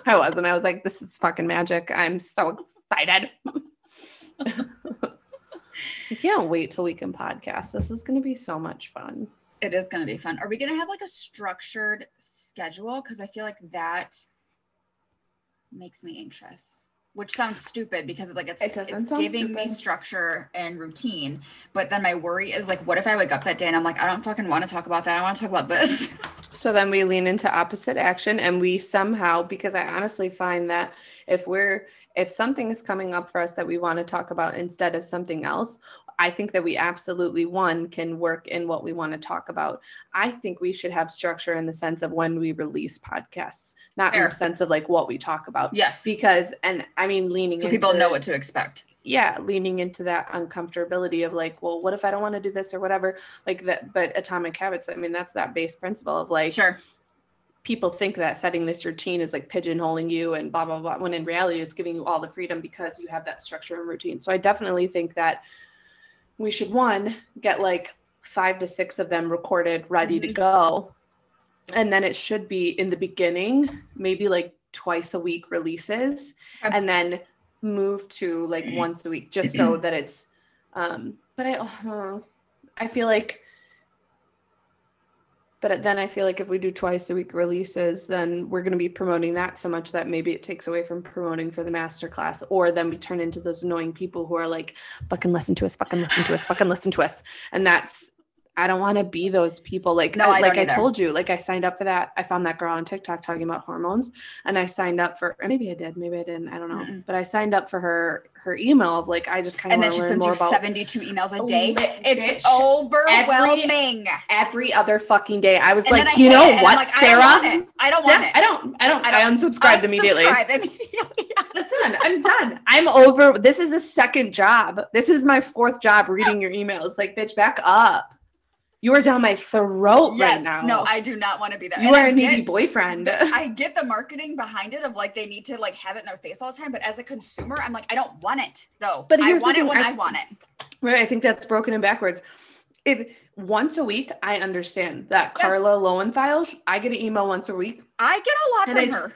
I wasn't. I was like, this is fucking magic. I'm so excited. I can't wait till we can podcast. This is going to be so much fun. It is going to be fun. Are we going to have like a structured schedule? Because I feel like that makes me anxious, which sounds stupid because it's giving me structure and routine. But then my worry is like, what if I wake up that day and I'm like, I don't fucking want to talk about that. I want to talk about this. So then we lean into opposite action, and we somehow, because I honestly find that if something is coming up for us that we want to talk about instead of something else, I think that we absolutely, can work in what we want to talk about. I think we should have structure in the sense of when we release podcasts, not in the sense of like what we talk about. Yes. Because, and I mean, leaning into, people know what to expect. Yeah. Leaning into that uncomfortability of like, well, what if I don't want to do this or whatever, like that, but Atomic Habits, I mean, that's that base principle of like, sure. People think that setting this routine is like pigeonholing you and blah, blah, blah, when in reality it's giving you all the freedom because you have that structure and routine. So I definitely think that we should get like 5 to 6 of them recorded, ready to go. And then it should be in the beginning, maybe like twice a week releases, and then move to like once a week, just so that it's, but I feel like, but then I feel like if we do twice a week releases, then we're going to be promoting that so much that maybe it takes away from promoting for the masterclass, or then we turn into those annoying people who are like, fucking listen to us, fucking listen to us, fucking listen to us. And I don't want to be those people. Like, no, I told you, like I signed up for that. I found that girl on TikTok talking about hormones, and I signed up for, maybe I did, maybe I didn't, I don't know. But I signed up for her email of like, I just kind of want to learn more about. And then she sends you 72 emails a day. It's overwhelming. Every other fucking day. I was like, you know what, like, Sarah? I don't want it. I unsubscribed immediately. Listen, I'm done. I'm over. This is a second job. This is my 4th job reading your emails. Like, bitch, back up. You are down my throat right now. No, I do not want to be that. You are a needy boyfriend. I get the marketing behind it of like, they need to like have it in their face all the time. But as a consumer, I'm like, I don't want it though. But I want it when I want it. Right. I think that's broken and backwards. If once a week, I understand that. Carla Lowenthal, I get an email once a week. I get a lot from her.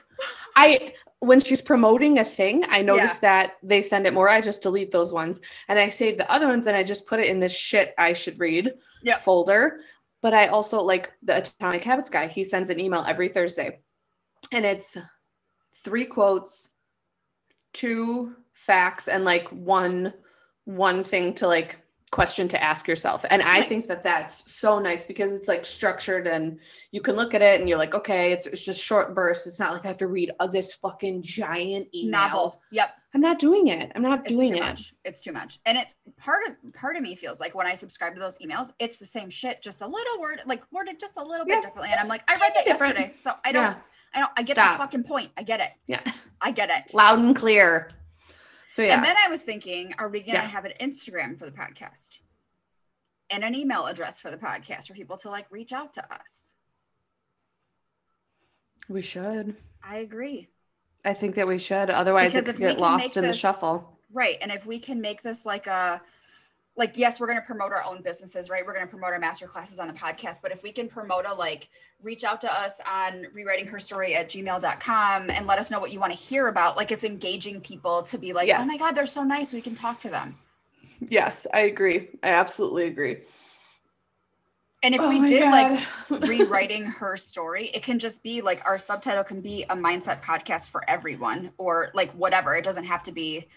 When she's promoting a thing, I notice that they send it more. I just delete those ones and I save the other ones and I just put it in this shit I should read folder. But I also like the Atomic Habits guy. He sends an email every Thursday and it's 3 quotes, 2 facts, and like one thing to like question to ask yourself. And I think that that's so nice because it's like structured and you can look at it and you're like, okay, it's just short bursts. It's not like I have to read this fucking giant email. Novel. Yep. I'm not doing it. It's too much. And it's part of me feels like when I subscribe to those emails, it's the same shit, just a little worded just a little bit differently. And I'm like, I read that yesterday. So I get the fucking point. I get it. Yeah. I get it. Loud and clear. So yeah. And then I was thinking, are we going to have an Instagram for the podcast and an email address for the podcast for people to like reach out to us? We should. I agree. I think that we should. Otherwise it could get lost in the shuffle. Right. And if we can make this yes, we're going to promote our own businesses, right? We're going to promote our master classes on the podcast. But if we can promote reach out to us on rewritingherstory@gmail.com and let us know what you want to hear about. Like it's engaging people to be like, oh my God, they're so nice. We can talk to them. Yes, I agree. I absolutely agree. And if we did like rewriting her story, it can just be like our subtitle can be a mindset podcast for everyone or like whatever. It doesn't have to be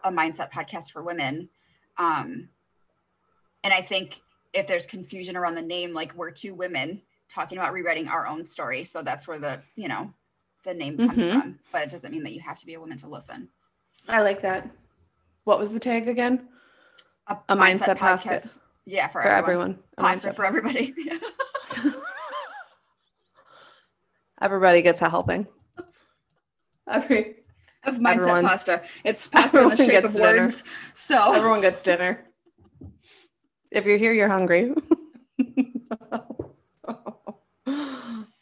a mindset podcast for women. And I think if there's confusion around the name, like we're 2 women talking about rewriting our own story. So that's where the name comes from, but it doesn't mean that you have to be a woman to listen. I like that. What was the tag again? A mindset podcast. Yeah. For everyone. Pasta for everybody. Everybody gets a helping. Of mindset pasta. It's pasta in the shape of words. So everyone gets dinner. If you're here, you're hungry.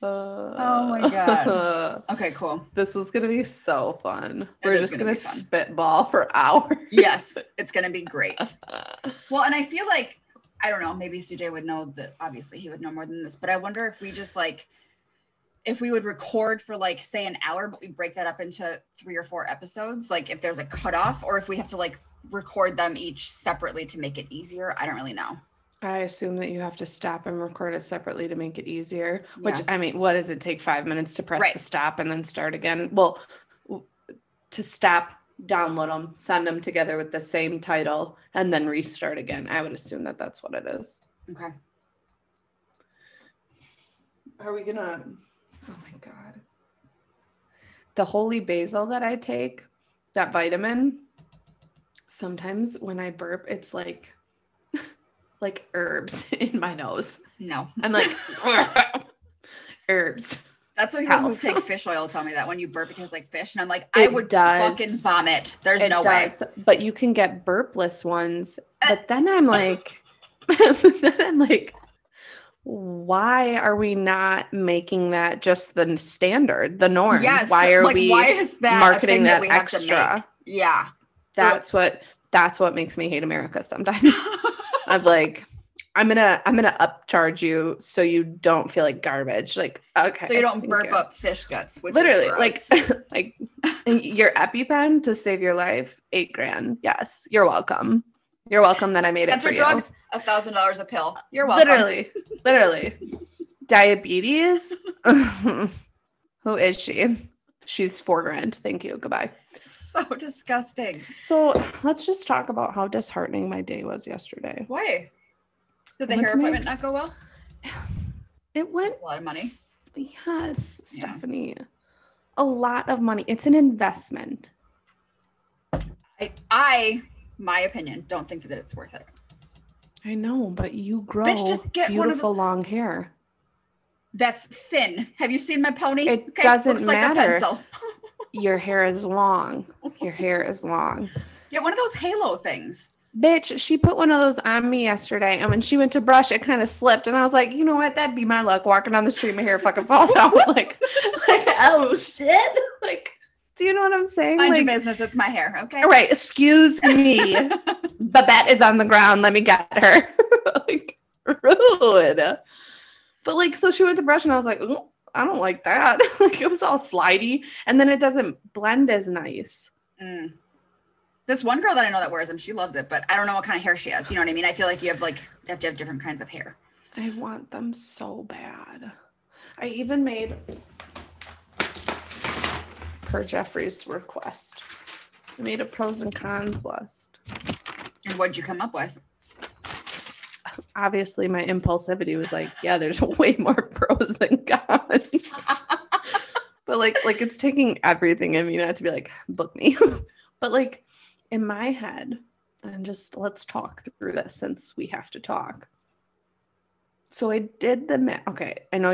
Oh my God. Okay, cool. This is going to be so fun. We're just going to spitball for hours. Yes, it's going to be great. Well, and I feel like, I don't know, maybe CJ would know that, obviously he would know more than this, but I wonder if we just if we would record for like say an hour, but we break that up into 3 or 4 episodes, like if there's a cutoff, or if we have to like record them each separately to make it easier. I don't really know. I assume that you have to stop and record it separately to make it easier, which I mean, what does it take 5 minutes to press the stop and then start again? Well, to stop, download them, send them together with the same title, and then restart again. I would assume that that's what it is. Okay. Are we gonna, oh my God. The holy basil that I take, that vitamin, sometimes when I burp, it's like herbs in my nose. No. I'm like, herbs. That's what people who take fish oil tell me, that when you burp, it tastes like fish. And I'm like, I would fucking vomit. There's no way. But you can get burpless ones. But then I'm like, why are we not making that just the standard, the norm? Yes. Why are we why is that marketing that we extra? Yeah. That's what makes me hate America sometimes. I'm like, I'm gonna upcharge you so you don't feel like garbage. Like, okay. So you don't burp up fish guts, which literally is like your EpiPen to save your life, $8,000. Yes, you're welcome. You're welcome that I made it for you. Drugs, $1,000 a pill. You're welcome. Literally. Diabetes. Who is she? She's $4,000. Thank you. Goodbye. So disgusting. So let's just talk about how disheartening my day was yesterday. Why? Did the hair appointment not go well? It went. That's a lot of money. Yes, Stephanie. A lot of money. It's an investment. My opinion, don't think that it's worth it. I know, but you grow just get beautiful long hair. That's thin. Have you seen my pony? It doesn't matter. Like a pencil. Your hair is long. Your hair is long. Get one of those halo things. Bitch, she put one of those on me yesterday, and when she went to brush, it kind of slipped, and I was like, you know what? That'd be my luck. Walking down the street, my hair fucking falls out. like, oh shit! Like, do you know what I'm saying? Mind your business. It's my hair. Okay. All right. Excuse me. Babette is on the ground. Let me get her. Like, rude. But like, so she went to brush, and I was like, ooh, I don't like that. Like, it was all slidey, and then it doesn't blend as nice. This one girl that I know that wears them, she loves it, but I don't know what kind of hair she has. You know what I mean? I feel like you have to have different kinds of hair. I want them so bad. I even made, per Jeffrey's request, I made a pros and cons list. And what did you come up with? Obviously, my impulsivity was like, yeah, there's way more pros than cons. But like it's taking everything in me not to be like, book me. But like in my head, and just let's talk through this since we have to talk. So I did the math. Okay, I know